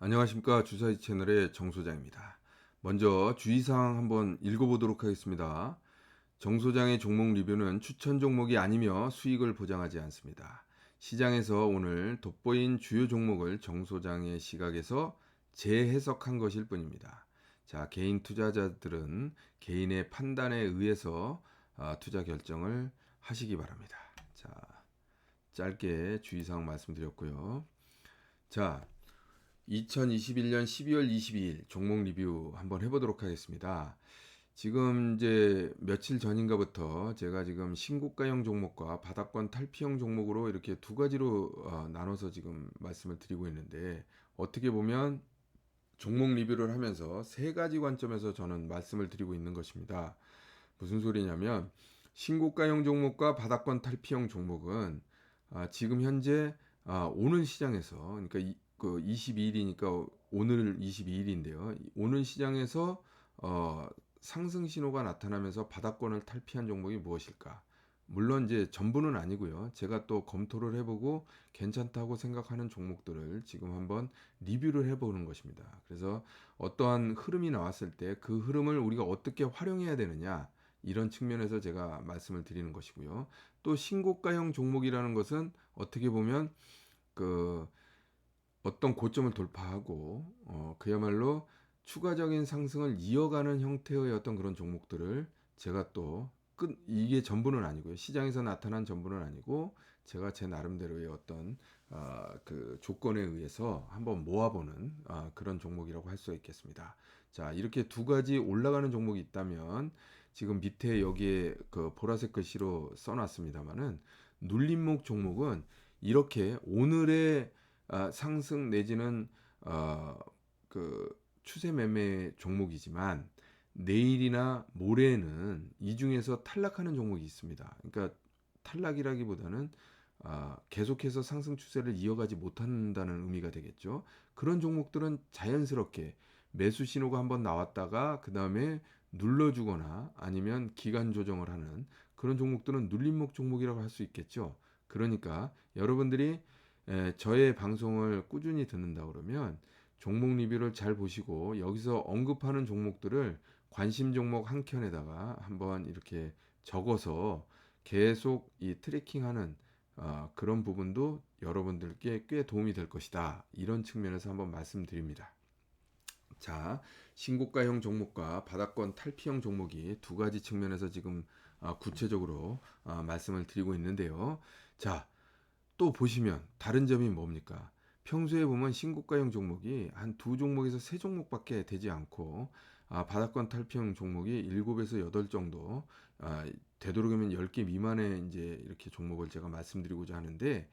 안녕하십니까. 주사위 채널의 정 소장입니다. 먼저 주의사항 한번 읽어보도록 하겠습니다. 정 소장의 종목 리뷰는 추천 종목이 아니며 수익을 보장하지 않습니다. 시장에서 오늘 돋보인 주요 종목을 정 소장의 시각에서 재해석한 것일 뿐입니다. 자, 개인 투자자들은 개인의 판단에 의해서 투자 결정을 하시기 바랍니다. 자, 짧게 주의사항 말씀드렸고요. 자, 2021년 12월 22일 종목 리뷰 한번 해보도록 하겠습니다. 지금 이제 며칠 전인가부터 제가 지금 신고가형 종목과 바닥권 탈피형 종목으로 이렇게 두 가지로 나눠서 지금 말씀을 드리고 있는데, 어떻게 보면 종목 리뷰를 하면서 세 가지 관점에서 저는 말씀을 드리고 있는 것입니다. 무슨 소리냐면, 신고가형 종목과 바닥권 탈피형 종목은 지금 현재 오는 시장에서, 그러니까 그 22일이니까 오늘 22일인데요. 오는 시장에서 상승 신호가 나타나면서 바닥권을 탈피한 종목이 무엇일까? 물론 이제 전부는 아니고요. 제가 또 검토를 해보고 괜찮다고 생각하는 종목들을 지금 한번 리뷰를 해보는 것입니다. 그래서 어떠한 흐름이 나왔을 때 그 흐름을 우리가 어떻게 활용해야 되느냐, 이런 측면에서 제가 말씀을 드리는 것이고요. 또 신고가형 종목이라는 것은 어떻게 보면 그 어떤 고점을 돌파하고 그야말로 추가적인 상승을 이어가는 형태의 어떤 그런 종목들을 제가 또 이게 전부는 아니고요. 시장에서 나타난 전부는 아니고 제가 제 나름대로의 어떤 그 조건에 의해서 한번 모아보는 그런 종목이라고 할 수 있겠습니다. 자, 이렇게 두 가지 올라가는 종목이 있다면, 지금 밑에 여기에 그 보라색 글씨로 써놨습니다만은, 눌림목 종목은 이렇게 오늘의 상승 내지는 그 추세 매매 종목이지만, 내일이나 모레는 이 중에서 탈락하는 종목이 있습니다. 그러니까 탈락이라기보다는 계속해서 상승 추세를 이어가지 못한다는 의미가 되겠죠. 그런 종목들은 자연스럽게 매수 신호가 한번 나왔다가 그 다음에 눌러주거나 아니면 기간 조정을 하는 그런 종목들은 눌림목 종목이라고 할 수 있겠죠. 그러니까 여러분들이 저의 방송을 꾸준히 듣는다 그러면 종목 리뷰를 잘 보시고, 여기서 언급하는 종목들을 관심 종목 한 켠에다가 한번 이렇게 적어서 계속 이 트래킹하는 그런 부분도 여러분들께 꽤 도움이 될 것이다, 이런 측면에서 한번 말씀드립니다. 자, 신고가형 종목과 바닥권 탈피형 종목이 두 가지 측면에서 지금 구체적으로 말씀을 드리고 있는데요. 자, 또 보시면 다른 점이 뭡니까? 평소에 보면 신고가형 종목이 한 두 종목에서 세 종목밖에 되지 않고, 바닥권 탈피형 종목이 7에서 8 정도, 되도록이면 10개 미만의 이제 이렇게 종목을 제가 말씀드리고자 하는데,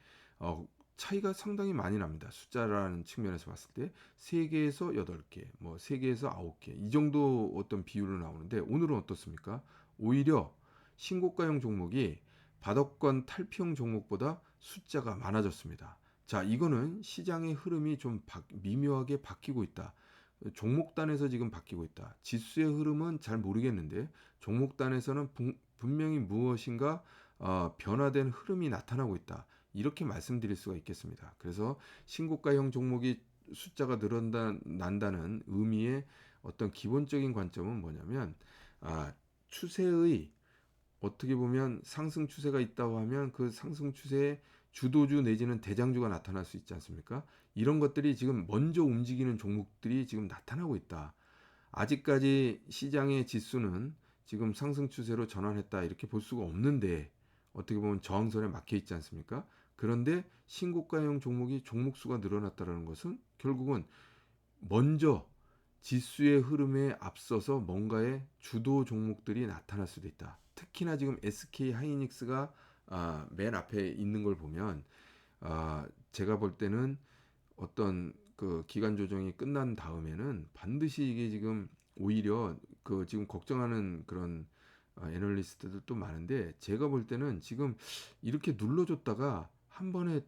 차이가 상당히 많이 납니다. 숫자라는 측면에서 봤을 때 3개에서 8개, 뭐 3개에서 9개, 이 정도 어떤 비율로 나오는데, 오늘은 어떻습니까? 오히려 신고가형 종목이 바닥권 탈피형 종목보다 숫자가 많아졌습니다. 자, 이거는 시장의 흐름이 좀 미묘하게 바뀌고 있다. 종목단에서 지금 바뀌고 있다. 지수의 흐름은 잘 모르겠는데 종목단에서는 분명히 무엇인가 변화된 흐름이 나타나고 있다, 이렇게 말씀드릴 수가 있겠습니다. 그래서 신고가형 종목이 숫자가 늘어난다는 의미의 어떤 기본적인 관점은 뭐냐면, 추세의 어떻게 보면 상승 추세가 있다고 하면 그 상승 추세에 주도주 내지는 대장주가 나타날 수 있지 않습니까? 이런 것들이 지금 먼저 움직이는 종목들이 지금 나타나고 있다. 아직까지 시장의 지수는 지금 상승 추세로 전환했다, 이렇게 볼 수가 없는데, 어떻게 보면 저항선에 막혀 있지 않습니까? 그런데 신고가형 종목이 종목 수가 늘어났다는 것은 결국은 먼저 지수의 흐름에 앞서서 뭔가의 주도 종목들이 나타날 수도 있다. 특히나 지금 SK 하이닉스가 맨 앞에 있는 걸 보면, 제가 볼 때는 어떤 그 기간 조정이 끝난 다음에는 반드시 이게 지금 오히려 그 지금 걱정하는 그런 애널리스트들도 많은데, 제가 볼 때는 지금 이렇게 눌러줬다가 한 번에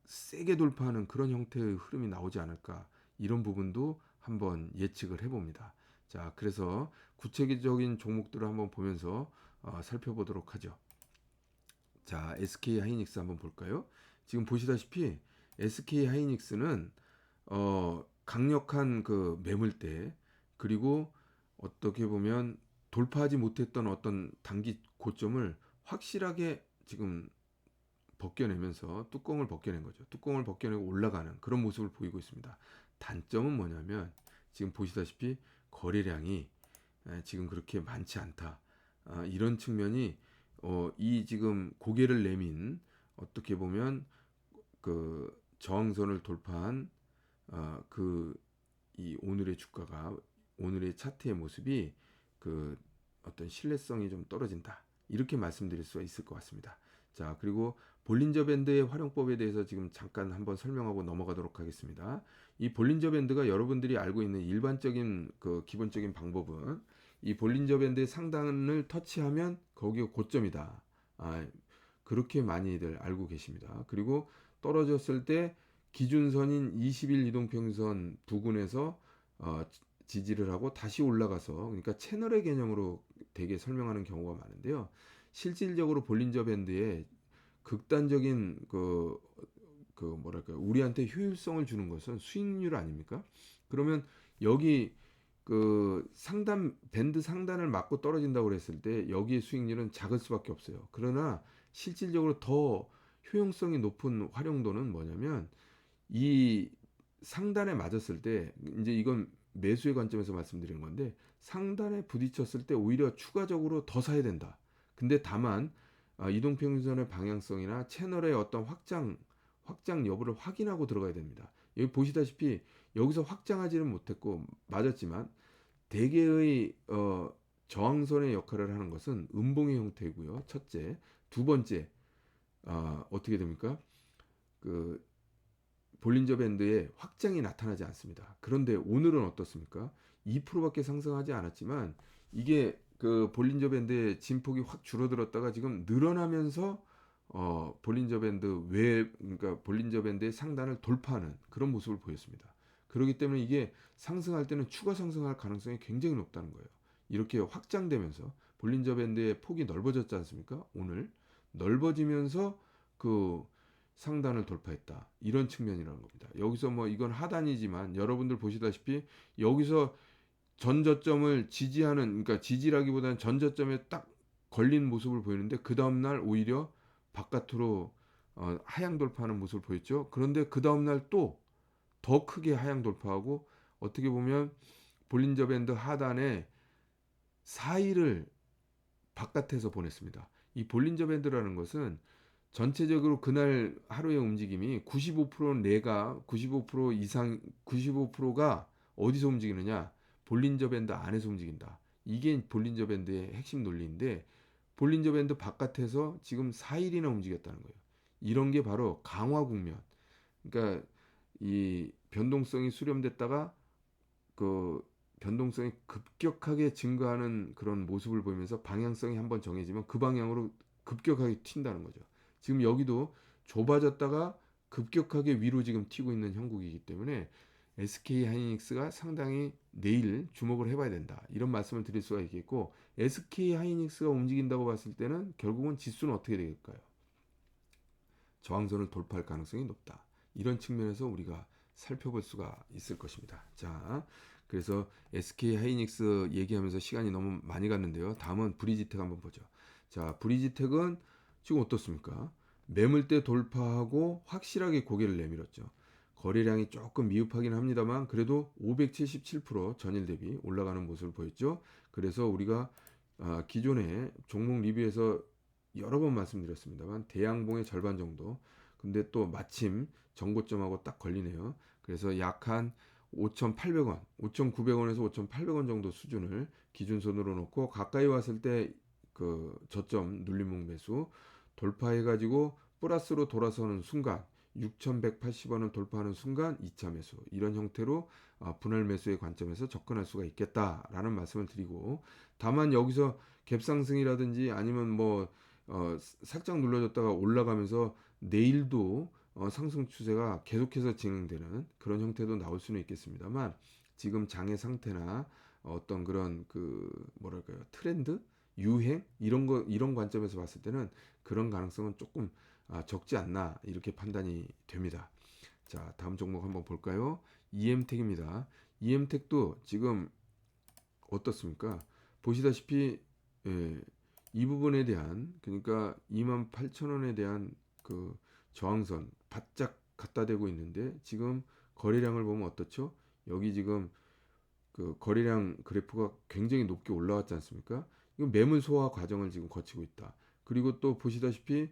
세게 돌파하는 그런 형태의 흐름이 나오지 않을까, 이런 부분도 한번 예측을 해봅니다. 자, 그래서 구체적인 종목들을 한번 보면서 살펴보도록 하죠. 자, SK 하이닉스 한번 볼까요? 지금 보시다시피 SK 하이닉스는 강력한 그 매물대, 그리고 어떻게 보면 돌파하지 못했던 어떤 단기 고점을 확실하게 지금 벗겨내면서 뚜껑을 벗겨낸 거죠. 뚜껑을 벗겨내고 올라가는 그런 모습을 보이고 있습니다. 단점은 뭐냐면 지금 보시다시피 거래량이 지금 그렇게 많지 않다. 이런 측면이 이 지금 고개를 내민, 어떻게 보면 그 저항선을 돌파한 그 이 오늘의 주가가, 오늘의 차트의 모습이 그 어떤 신뢰성이 좀 떨어진다, 이렇게 말씀드릴 수가 있을 것 같습니다. 자, 그리고 볼린저 밴드의 활용법에 대해서 지금 잠깐 한번 설명하고 넘어가도록 하겠습니다. 이 볼린저 밴드가 여러분들이 알고 있는 일반적인 그 기본적인 방법은, 이 볼린저 밴드의 상단을 터치하면 거기가 고점이다. 그렇게 많이들 알고 계십니다. 그리고 떨어졌을 때 기준선인 20일 이동평균선 부근에서 지지를 하고 다시 올라가서, 그러니까 채널의 개념으로 되게 설명하는 경우가 많은데요. 실질적으로 볼린저 밴드에 극단적인 뭐랄까요, 우리한테 효율성을 주는 것은 수익률 아닙니까? 그러면 여기 그 상단, 밴드 상단을 맞고 떨어진다고 그랬을 때 여기의 수익률은 작을 수밖에 없어요. 그러나 실질적으로 더 효용성이 높은 활용도는 뭐냐면, 이 상단에 맞았을 때, 이제 이건 매수의 관점에서 말씀드리는 건데, 상단에 부딪혔을 때 오히려 추가적으로 더 사야 된다. 근데 다만 이동평균선의 방향성이나 채널의 어떤 확장 여부를 확인하고 들어가야 됩니다. 여기 보시다시피 여기서 확장하지는 못했고 맞았지만, 대개의 저항선의 역할을 하는 것은 음봉의 형태이고요. 첫째, 두 번째, 어떻게 됩니까? 그 볼린저 밴드에 확장이 나타나지 않습니다. 그런데 오늘은 어떻습니까? 2%밖에 상승하지 않았지만, 이게 그 볼린저 밴드의 진폭이 확 줄어들었다가 지금 늘어나면서 볼린저 밴드 그러니까 볼린저 밴드의 상단을 돌파하는 그런 모습을 보였습니다. 그렇기 때문에 이게 상승할 때는 추가 상승할 가능성이 굉장히 높다는 거예요. 이렇게 확장되면서 볼린저 밴드의 폭이 넓어졌지 않습니까? 오늘 넓어지면서 그 상단을 돌파했다, 이런 측면이라는 겁니다. 여기서 뭐 이건 하단이지만 여러분들 보시다시피 여기서 전저점을 지지하는, 그러니까 지지라기보다는 전저점에 딱 걸린 모습을 보이는데, 그 다음날 오히려 바깥으로 하향 돌파하는 모습을 보였죠. 그런데 그 다음날 또 더 크게 하향 돌파하고, 어떻게 보면 볼린저 밴드 하단에 4일을 바깥에서 보냈습니다. 이 볼린저 밴드라는 것은 전체적으로 그날 하루의 움직임이 95%는 내가 95% 이상, 95%가 어디서 움직이느냐? 볼린저 밴드 안에서 움직인다. 이게 볼린저 밴드의 핵심 논리인데, 볼린저 밴드 바깥에서 지금 4일이나 움직였다는 거예요. 이런 게 바로 강화 국면. 그러니까 이 변동성이 수렴됐다가 그 변동성이 급격하게 증가하는 그런 모습을 보이면서 방향성이 한번 정해지면 그 방향으로 급격하게 튄다는 거죠. 지금 여기도 좁아졌다가 급격하게 위로 지금 튀고 있는 형국이기 때문에 SK 하이닉스가 상당히 내일 주목을 해봐야 된다, 이런 말씀을 드릴 수가 있겠고, SK 하이닉스가 움직인다고 봤을 때는 결국은 지수는 어떻게 될까요? 저항선을 돌파할 가능성이 높다, 이런 측면에서 우리가 살펴볼 수가 있을 것입니다. 자, 그래서 SK 하이닉스 얘기하면서 시간이 너무 많이 갔는데요. 다음은 브리지텍 한번 보죠. 자, 브리지텍은 지금 어떻습니까? 매물대 돌파하고 확실하게 고개를 내밀었죠. 거래량이 조금 미흡하긴 합니다만 그래도 577% 전일 대비 올라가는 모습을 보였죠. 그래서 우리가 기존에 종목 리뷰에서 여러 번 말씀드렸습니다만 대양봉의 절반 정도, 근데 또 마침 정고점하고 딱 걸리네요. 그래서 약 한 5,800원, 5,900원에서 5,800원 정도 수준을 기준선으로 놓고, 가까이 왔을 때 그 저점 눌림목 매수 돌파해가지고 플러스로 돌아서는 순간 6,180원을 돌파하는 순간 2차 매수, 이런 형태로 분할 매수의 관점에서 접근할 수가 있겠다라는 말씀을 드리고, 다만 여기서 갭상승이라든지 아니면 뭐 살짝 눌러줬다가 올라가면서 내일도 상승 추세가 계속해서 진행되는 그런 형태도 나올 수는 있겠습니다만, 지금 장의 상태나 어떤 그런 그 뭐랄까요, 트렌드, 유행, 이런 관점에서 봤을 때는 그런 가능성은 조금 적지 않나, 이렇게 판단이 됩니다. 자, 다음 종목 한번 볼까요? EM택입니다. EM택도 지금 어떻습니까? 보시다시피 예, 이 부분에 대한 그러니까 28,000원에 대한 그 저항선 바짝 갖다 대고 있는데 지금 거래량을 보면 어떻죠? 여기 지금 그 거래량 그래프가 굉장히 높게 올라왔지 않습니까? 이건 매물 소화 과정을 지금 거치고 있다. 그리고 또 보시다시피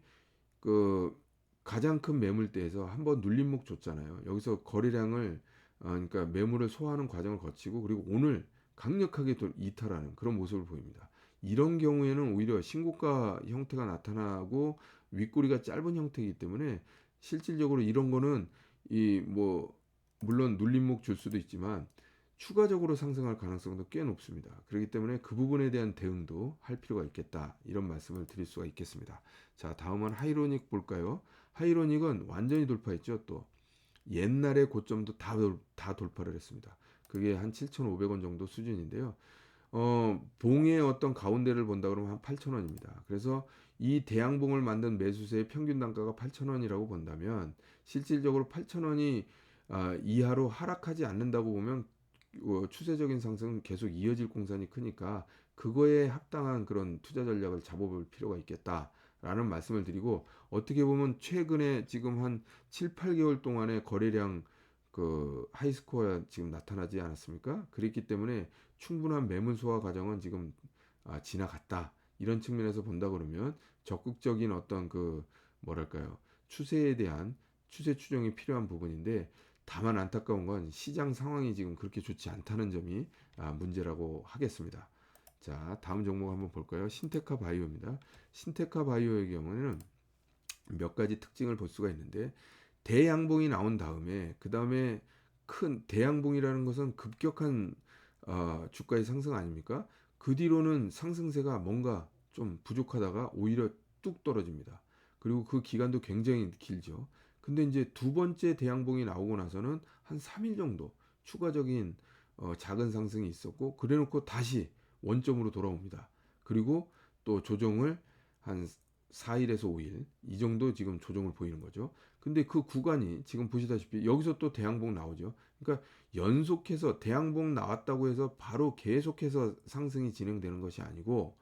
그 가장 큰 매물대에서 한번 눌림목 줬잖아요. 여기서 거래량을 그러니까 매물을 소화하는 과정을 거치고 그리고 오늘 강력하게 이탈하는 그런 모습을 보입니다. 이런 경우에는 오히려 신고가 형태가 나타나고 윗꼬리가 짧은 형태이기 때문에 실질적으로 이런 거는 이 뭐 물론 눌림목 줄 수도 있지만 추가적으로 상승할 가능성도 꽤 높습니다. 그렇기 때문에 그 부분에 대한 대응도 할 필요가 있겠다. 이런 말씀을 드릴 수가 있겠습니다. 자, 다음은 하이로닉 볼까요? 하이로닉은 완전히 돌파했죠. 또 옛날의 고점도 다 돌파를 했습니다. 그게 한 7,500원 정도 수준인데요. 봉의 어떤 가운데를 본다 그러면 한 8,000원입니다. 그래서 이 대양봉을 만든 매수세의 평균 단가가 8,000원이라고 본다면 실질적으로 8,000원이 이하로 하락하지 않는다고 보면 추세적인 상승은 계속 이어질 공산이 크니까 그거에 합당한 그런 투자 전략을 잡아볼 필요가 있겠다라는 말씀을 드리고 어떻게 보면 최근에 지금 한 7, 8개월 동안의 거래량 그 하이스코어 지금 나타나지 않았습니까? 그렇기 때문에 충분한 매물 소화 과정은 지금 지나갔다. 이런 측면에서 본다 그러면 적극적인 어떤 그 뭐랄까요? 추세에 대한 추세 추정이 필요한 부분인데 다만 안타까운 건 시장 상황이 지금 그렇게 좋지 않다는 점이 문제라고 하겠습니다. 자, 다음 종목 한번 볼까요? 신테카 바이오입니다. 신테카 바이오의 경우에는 몇 가지 특징을 볼 수가 있는데 대양봉이 나온 다음에 그 다음에 큰 대양봉이라는 것은 급격한 주가의 상승 아닙니까? 그 뒤로는 상승세가 뭔가 좀 부족하다가 오히려 뚝 떨어집니다. 그리고 그 기간도 굉장히 길죠. 근데 이제 두 번째 대양봉이 나오고 나서는 한 3일 정도 추가적인 작은 상승이 있었고 그래놓고 다시 원점으로 돌아옵니다. 그리고 또 조정을 한 4일에서 5일 이 정도 지금 조정을 보이는 거죠. 근데 그 구간이 지금 보시다시피 여기서 또 대양봉 나오죠. 그러니까 연속해서 대양봉 나왔다고 해서 바로 계속해서 상승이 진행되는 것이 아니고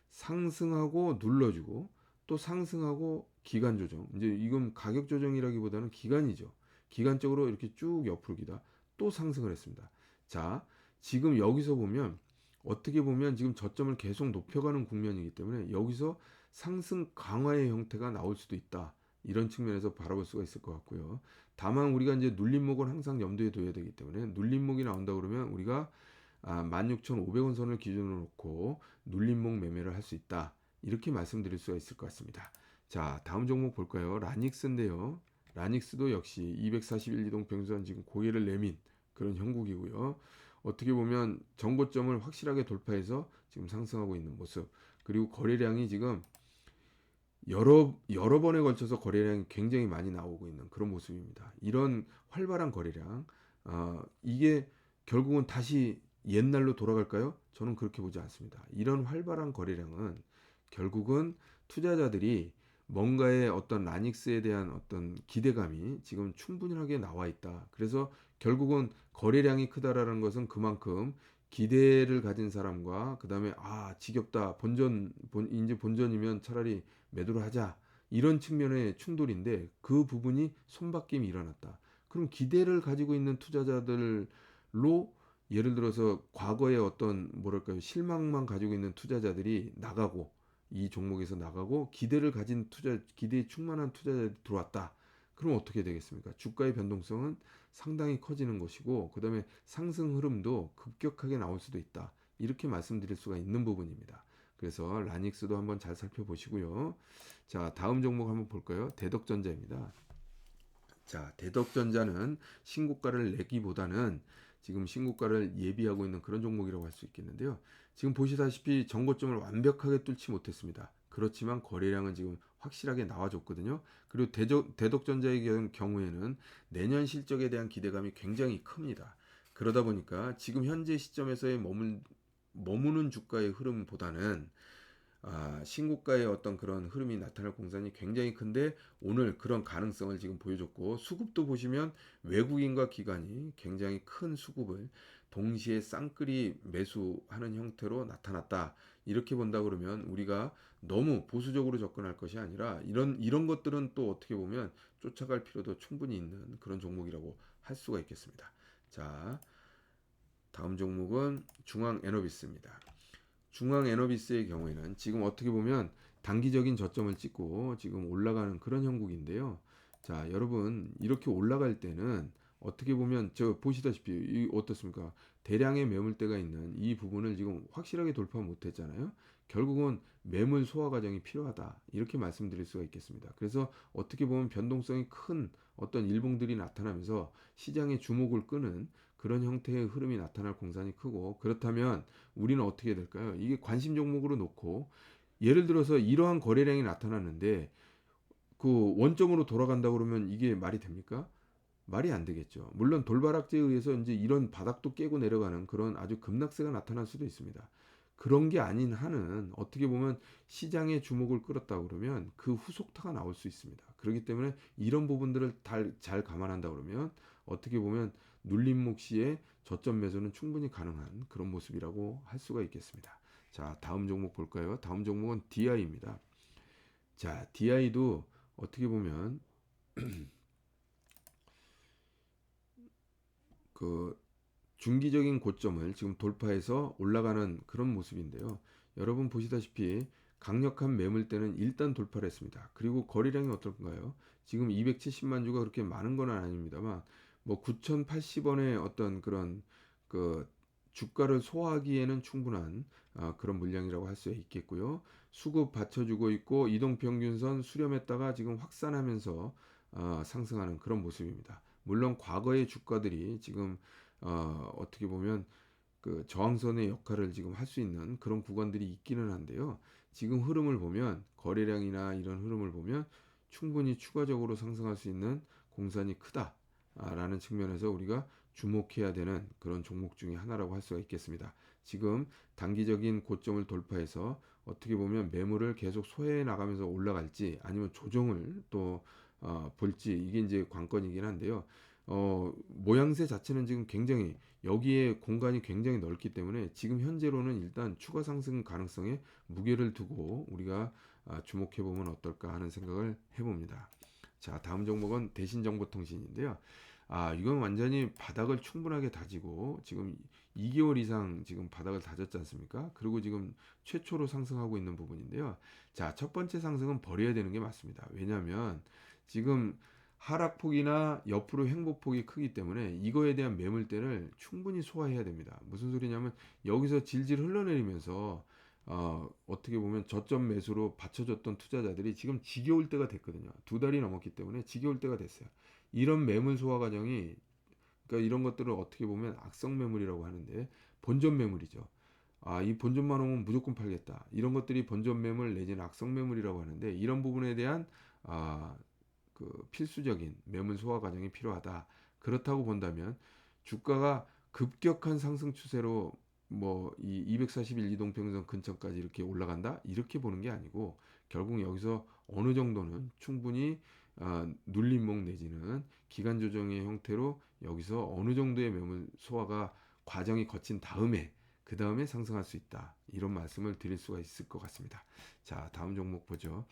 상승하고 눌러주고 또 상승하고 기간 조정. 이제 이건 가격 조정이라기보다는 기간이죠. 기간적으로 이렇게 쭉 옆으로 기다 또 상승을 했습니다. 자, 지금 여기서 보면 어떻게 보면 지금 저점을 계속 높여가는 국면이기 때문에 여기서 상승 강화의 형태가 나올 수도 있다. 이런 측면에서 바라볼 수가 있을 것 같고요. 다만 우리가 이제 눌림목을 항상 염두에 둬야 되기 때문에 눌림목이 나온다 그러면 우리가 16,500원 선을 기준으로 놓고 눌림목 매매를 할 수 있다. 이렇게 말씀드릴 수가 있을 것 같습니다. 자, 다음 종목 볼까요? 라닉스인데요. 라닉스도 역시 241 이동 평선 지금 고개를 내민 그런 형국이고요. 어떻게 보면 전고점을 확실하게 돌파해서 지금 상승하고 있는 모습. 그리고 거래량이 지금 여러 번에 걸쳐서 거래량이 굉장히 많이 나오고 있는 그런 모습입니다. 이런 활발한 거래량, 이게 결국은 다시 옛날로 돌아갈까요? 저는 그렇게 보지 않습니다. 이런 활발한 거래량은 결국은 투자자들이 뭔가의 어떤 라닉스에 대한 어떤 기대감이 지금 충분하게 나와 있다. 그래서 결국은 거래량이 크다라는 것은 그만큼 기대를 가진 사람과 그 다음에 지겹다 이제 본전이면 차라리 매도를 하자 이런 측면의 충돌인데 그 부분이 손바뀜이 일어났다. 그럼 기대를 가지고 있는 투자자들로 예를 들어서 과거에 어떤 뭐랄까요 실망만 가지고 있는 투자자들이 나가고 이 종목에서 나가고 기대를 가진 기대에 충만한 투자자들이 들어왔다. 그럼 어떻게 되겠습니까? 주가의 변동성은 상당히 커지는 것이고 그 다음에 상승 흐름도 급격하게 나올 수도 있다. 이렇게 말씀드릴 수가 있는 부분입니다. 그래서 라닉스도 한번 잘 살펴보시고요. 자, 다음 종목 한번 볼까요? 대덕전자입니다. 자, 대덕전자는 신고가를 내기보다는 지금 신고가를 예비하고 있는 그런 종목이라고 할 수 있겠는데요. 지금 보시다시피 전고점을 완벽하게 뚫지 못했습니다. 그렇지만 거래량은 지금 확실하게 나와줬거든요. 그리고 대덕전자의 경우에는 내년 실적에 대한 기대감이 굉장히 큽니다. 그러다 보니까 지금 현재 시점에서의 머무는 주가의 흐름보다는 신고가의 어떤 그런 흐름이 나타날 공산이 굉장히 큰데 오늘 그런 가능성을 지금 보여줬고 수급도 보시면 외국인과 기관이 굉장히 큰 수급을 동시에 쌍끌이 매수하는 형태로 나타났다. 이렇게 본다 그러면 우리가 너무 보수적으로 접근할 것이 아니라 이런 것들은 또 어떻게 보면 쫓아갈 필요도 충분히 있는 그런 종목이라고 할 수가 있겠습니다. 자, 다음 종목은 중앙 에너비스입니다. 중앙 에너비스의 경우에는 지금 어떻게 보면 단기적인 저점을 찍고 지금 올라가는 그런 형국인데요. 자, 여러분 이렇게 올라갈 때는 어떻게 보면 저 보시다시피 이 어떻습니까? 대량의 매물대가 있는 이 부분을 지금 확실하게 돌파 못했잖아요. 결국은 매물 소화 과정이 필요하다 이렇게 말씀드릴 수가 있겠습니다. 그래서 어떻게 보면 변동성이 큰 어떤 일봉들이 나타나면서 시장의 주목을 끄는 그런 형태의 흐름이 나타날 공산이 크고 그렇다면 우리는 어떻게 해야 될까요? 이게 관심 종목으로 놓고 예를 들어서 이러한 거래량이 나타났는데 그 원점으로 돌아간다 그러면 이게 말이 됩니까? 말이 안 되겠죠. 물론 돌바락제에 의해서 이제 이런 바닥도 깨고 내려가는 그런 아주 급락세가 나타날 수도 있습니다. 그런 게 아닌 한은 어떻게 보면 시장의 주목을 끌었다 그러면 그 후속타가 나올 수 있습니다. 그렇기 때문에 이런 부분들을 잘 감안한다 그러면 어떻게 보면 눌림목 시에 저점 매수는 충분히 가능한 그런 모습이라고 할 수가 있겠습니다. 자, 다음 종목 볼까요? 다음 종목은 DI입니다. 자, DI도 어떻게 보면 그 중기적인 고점을 지금 돌파해서 올라가는 그런 모습인데요. 여러분 보시다시피 강력한 매물대는 일단 돌파를 했습니다. 그리고 거래량이 어떨까요? 지금 270만 주가 그렇게 많은 건 아닙니다만 뭐 9,080원의 어떤 그런 그 주가를 소화하기에는 충분한 그런 물량이라고 할 수 있겠고요. 수급 받쳐주고 있고 이동평균선 수렴했다가 지금 확산하면서 상승하는 그런 모습입니다. 물론 과거의 주가들이 지금 어떻게 보면 그 저항선의 역할을 지금 할 수 있는 그런 구간들이 있기는 한데요. 지금 흐름을 보면 거래량이나 이런 흐름을 보면 충분히 추가적으로 상승할 수 있는 공산이 크다라는 측면에서 우리가 주목해야 되는 그런 종목 중에 하나라고 할 수가 있겠습니다. 지금 단기적인 고점을 돌파해서 어떻게 보면 매물을 계속 소화해 나가면서 올라갈지 아니면 조정을 또 볼지 이게 이제 관건이긴 한데요. 모양새 자체는 지금 굉장히 여기에 공간이 굉장히 넓기 때문에 지금 현재로는 일단 추가 상승 가능성에 무게를 두고 우리가 주목해 보면 어떨까 하는 생각을 해봅니다. 자, 다음 종목은 대신정보통신인데요. 이건 완전히 바닥을 충분하게 다지고 지금 2개월 이상 지금 바닥을 다졌지 않습니까? 그리고 지금 최초로 상승하고 있는 부분인데요. 자, 첫 번째 상승은 버려야 되는 게 맞습니다. 왜냐하면 지금 하락폭이나 옆으로 횡보폭이 크기 때문에 이거에 대한 매물대를 충분히 소화해야 됩니다. 무슨 소리냐면 여기서 질질 흘러내리면서 어떻게 보면 저점 매수로 받쳐줬던 투자자들이 지금 지겨울 때가 됐거든요. 2달이 넘었기 때문에 지겨울 때가 됐어요. 이런 매물 소화 과정이 그러니까 이런 것들을 어떻게 보면 악성 매물이라고 하는데 본전 매물이죠. 이 본전만 오면 무조건 팔겠다. 이런 것들이 본전 매물 내지는 악성 매물이라고 하는데 이런 부분에 대한 그 필수적인 매물 소화 과정이 필요하다. 그렇다고 본다면 주가가 급격한 상승 추세로 뭐 이 241 이동평균선 근처까지 이렇게 올라간다 이렇게 보는 게 아니고 결국 여기서 어느 정도는 충분히 눌림목 내지는 기간 조정의 형태로 여기서 어느 정도의 매물 소화가 과정이 거친 다음에 그 다음에 상승할 수 있다 이런 말씀을 드릴 수가 있을 것 같습니다. 자, 다음 종목 보죠.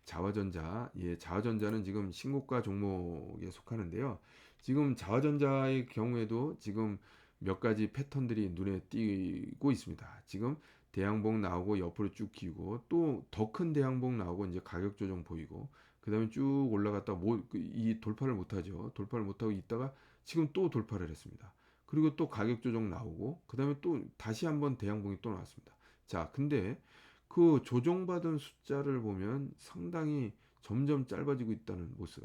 자화전자, 자화전자는 지금 신고가 종목에 속하는데요. 지금 자화전자의 경우에도 지금 몇 가지 패턴들이 눈에 띄고 있습니다. 지금 대양봉 나오고 옆으로 쭉 기고 또 더 큰 대양봉 나오고 이제 가격 조정 보이고 그 다음에 쭉 올라갔다 이 돌파를 못하죠. 돌파를 못하고 있다가 지금 또 돌파를 했습니다. 그리고 또 가격 조정 나오고 그 다음에 또 다시 한번 대양봉이 또 나왔습니다. 자, 근데 그 조정받은 숫자를 보면 상당히 점점 짧아지고 있다는 모습.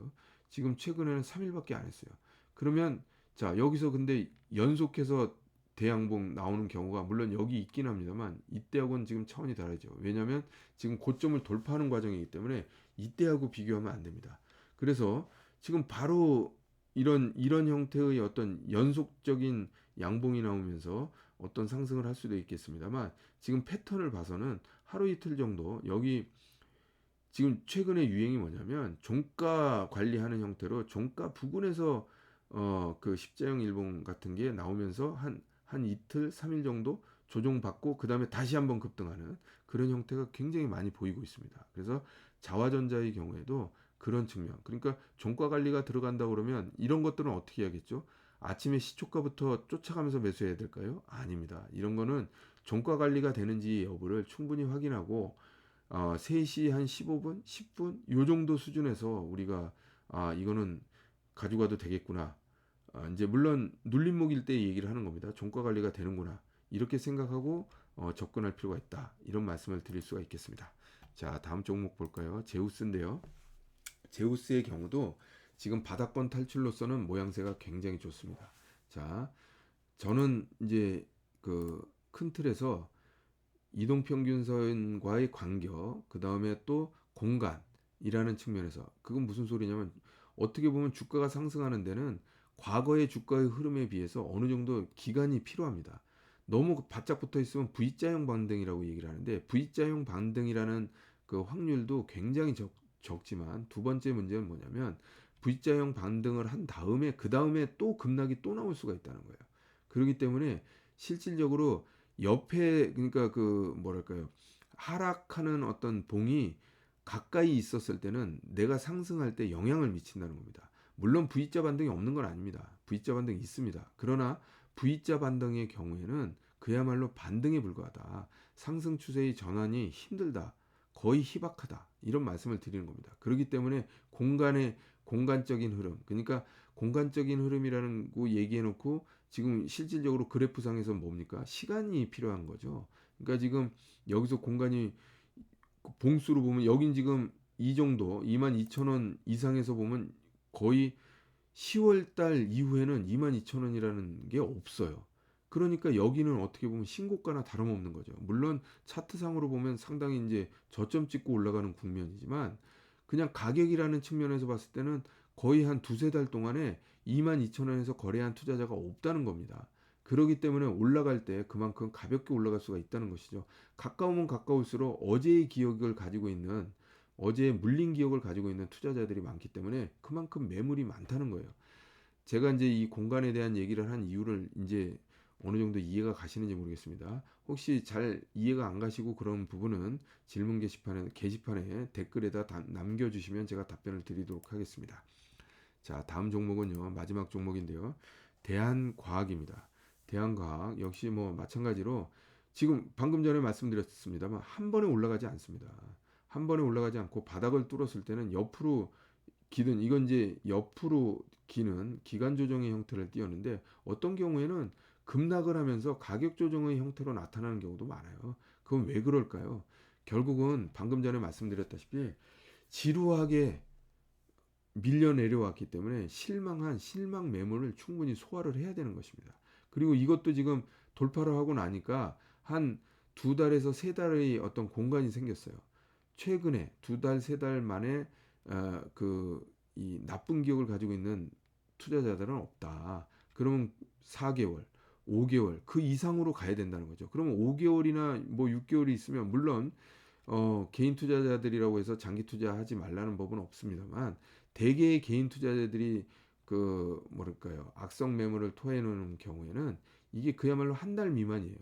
지금 최근에는 3일밖에 안 했어요. 그러면 자, 여기서 근데 연속해서 대양봉 나오는 경우가 물론 여기 있긴 합니다만 이때하고는 지금 차원이 다르죠. 왜냐하면 지금 고점을 돌파하는 과정이기 때문에 이때하고 비교하면 안 됩니다. 그래서 지금 바로 이런 형태의 어떤 연속적인 양봉이 나오면서 어떤 상승을 할 수도 있겠습니다만 지금 패턴을 봐서는 하루 이틀 정도 여기 지금 최근에 유행이 뭐냐면 종가 관리하는 형태로 종가 부근에서 그 십자형 일봉 같은 게 나오면서 한 이틀, 3일 정도 조정받고 그 다음에 다시 한번 급등하는 그런 형태가 굉장히 많이 보이고 있습니다. 그래서 자화전자의 경우에도 그런 측면. 그러니까 종가 관리가 들어간다 그러면 이런 것들은 어떻게 해야겠죠? 아침에 시초가부터 쫓아가면서 매수해야 될까요? 아닙니다. 이런 거는 종가 관리가 되는지 여부를 충분히 확인하고 3시 한 15분, 10분 요 정도 수준에서 우리가 이거는 가져가도 되겠구나. 이제 물론 눌림목일 때 얘기를 하는 겁니다. 종가 관리가 되는구나. 이렇게 생각하고 접근할 필요가 있다. 이런 말씀을 드릴 수가 있겠습니다. 자, 다음 종목 볼까요? 제우스인데요. 제우스의 경우도 지금 바닥권 탈출로서는 모양새가 굉장히 좋습니다. 자, 저는 이제 그 큰 틀에서 이동평균선과의 간격, 그 다음에 또 공간이라는 측면에서 그건 무슨 소리냐면 어떻게 보면 주가가 상승하는 데는 과거의 주가의 흐름에 비해서 어느 정도 기간이 필요합니다. 너무 바짝 붙어 있으면 V자형 반등이라고 얘기를 하는데 V자형 반등이라는 그 확률도 굉장히 적지만 두 번째 문제는 뭐냐면 V자형 반등을 한 다음에 그 다음에 또 급락이 또 나올 수가 있다는 거예요. 그렇기 때문에 실질적으로 옆에 그러니까 그 뭐랄까요 하락하는 어떤 봉이 가까이 있었을 때는 내가 상승할 때 영향을 미친다는 겁니다. 물론 V자 반등이 없는 건 아닙니다. V자 반등이 있습니다. 그러나 V자 반등의 경우에는 그야말로 반등에 불과하다. 상승 추세의 전환이 힘들다. 거의 희박하다. 이런 말씀을 드리는 겁니다. 그렇기 때문에 공간적인 흐름, 그러니까 공간적인 흐름이라는 거 얘기해 놓고 지금 실질적으로 그래프상에서 뭡니까? 시간이 필요한 거죠. 그러니까 지금 여기서 공간이 봉수로 보면 여긴 지금 이 정도 22,000원 이상에서 보면 거의 10월 달 이후에는 22,000원이라는 게 없어요. 그러니까 여기는 어떻게 보면 신고가나 다름없는 거죠. 물론 차트상으로 보면 상당히 이제 저점 찍고 올라가는 국면이지만 그냥 가격이라는 측면에서 봤을 때는 거의 한 두세 달 동안에 22,000원에서 거래한 투자자가 없다는 겁니다. 그렇기 때문에 올라갈 때 그만큼 가볍게 올라갈 수가 있다는 것이죠. 가까우면 가까울수록 어제의 기억을 가지고 있는 어제의 물린 기억을 가지고 있는 투자자들이 많기 때문에 그만큼 매물이 많다는 거예요. 제가 이제 이 공간에 대한 얘기를 한 이유를 이제 어느 정도 이해가 가시는지 모르겠습니다. 혹시 잘 이해가 안 가시고 그런 부분은 질문 게시판에 댓글에다 남겨주시면 제가 답변을 드리도록 하겠습니다. 자, 다음 종목은요. 마지막 종목인데요. 대한과학입니다. 대한과학 역시 뭐 마찬가지로 지금 방금 전에 말씀드렸습니다만 한 번에 올라가지 않습니다. 한 번에 올라가지 않고 바닥을 뚫었을 때는 옆으로 기는 이건 이제 옆으로 기는 기간 조정의 형태를 띄었는데 어떤 경우에는 급락을 하면서 가격 조정의 형태로 나타나는 경우도 많아요. 그건 왜 그럴까요? 결국은 방금 전에 말씀드렸다시피 지루하게 밀려 내려왔기 때문에 실망 매물을 충분히 소화를 해야 되는 것입니다. 그리고 이것도 지금 돌파를 하고 나니까 한 두 달에서 세 달의 어떤 공간이 생겼어요. 최근에 두 달, 세 달 만에 이 나쁜 기억을 가지고 있는 투자자들은 없다. 그러면 4개월, 5개월 그 이상으로 가야 된다는 거죠. 그러면 5개월이나 뭐 6개월이 있으면 물론 개인 투자자들이라고 해서 장기 투자하지 말라는 법은 없습니다만 대개의 개인 투자자들이 그 뭐랄까요 악성 매물을 토해 놓는 경우에는 이게 그야말로 한 달 미만이에요.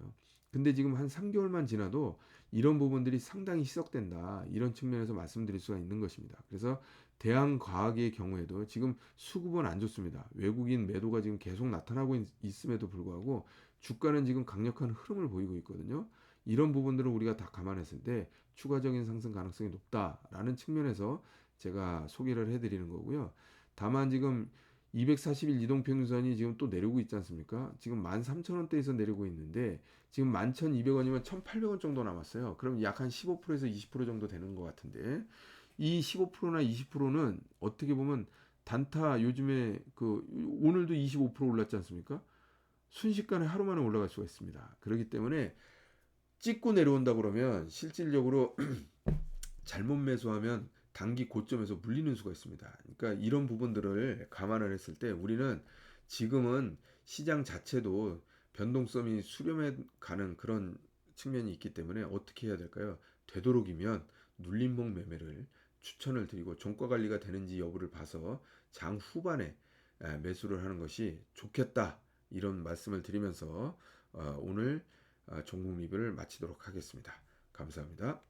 근데 지금 한 3개월만 지나도 이런 부분들이 상당히 희석된다. 이런 측면에서 말씀드릴 수가 있는 것입니다. 그래서 대한과학의 경우에도 지금 수급은 안 좋습니다. 외국인 매도가 지금 계속 나타나고 있음에도 불구하고 주가는 지금 강력한 흐름을 보이고 있거든요. 이런 부분들을 우리가 다 감안했을 때 추가적인 상승 가능성이 높다라는 측면에서 제가 소개를 해드리는 거고요. 다만 지금 240일 이동평균선이 지금 또 내려오고 있지 않습니까? 지금 13,000원대에서 내려오고 있는데 지금 11,200원이면 1,800원 정도 남았어요. 그럼 약 한 15%에서 20% 정도 되는 것 같은데 이 15%나 20%는 어떻게 보면 단타 요즘에 그 오늘도 25% 올랐지 않습니까? 순식간에 하루 만에 올라갈 수가 있습니다. 그렇기 때문에 찍고 내려온다 그러면 실질적으로 잘못 매수하면 단기 고점에서 물리는 수가 있습니다. 그러니까 이런 부분들을 감안을 했을 때 우리는 지금은 시장 자체도 변동성이 수렴해 가는 그런 측면이 있기 때문에 어떻게 해야 될까요? 되도록이면 눌림목 매매를 추천을 드리고 종가 관리가 되는지 여부를 봐서 장 후반에 매수를 하는 것이 좋겠다. 이런 말씀을 드리면서 오늘 종목 리뷰를 마치도록 하겠습니다. 감사합니다.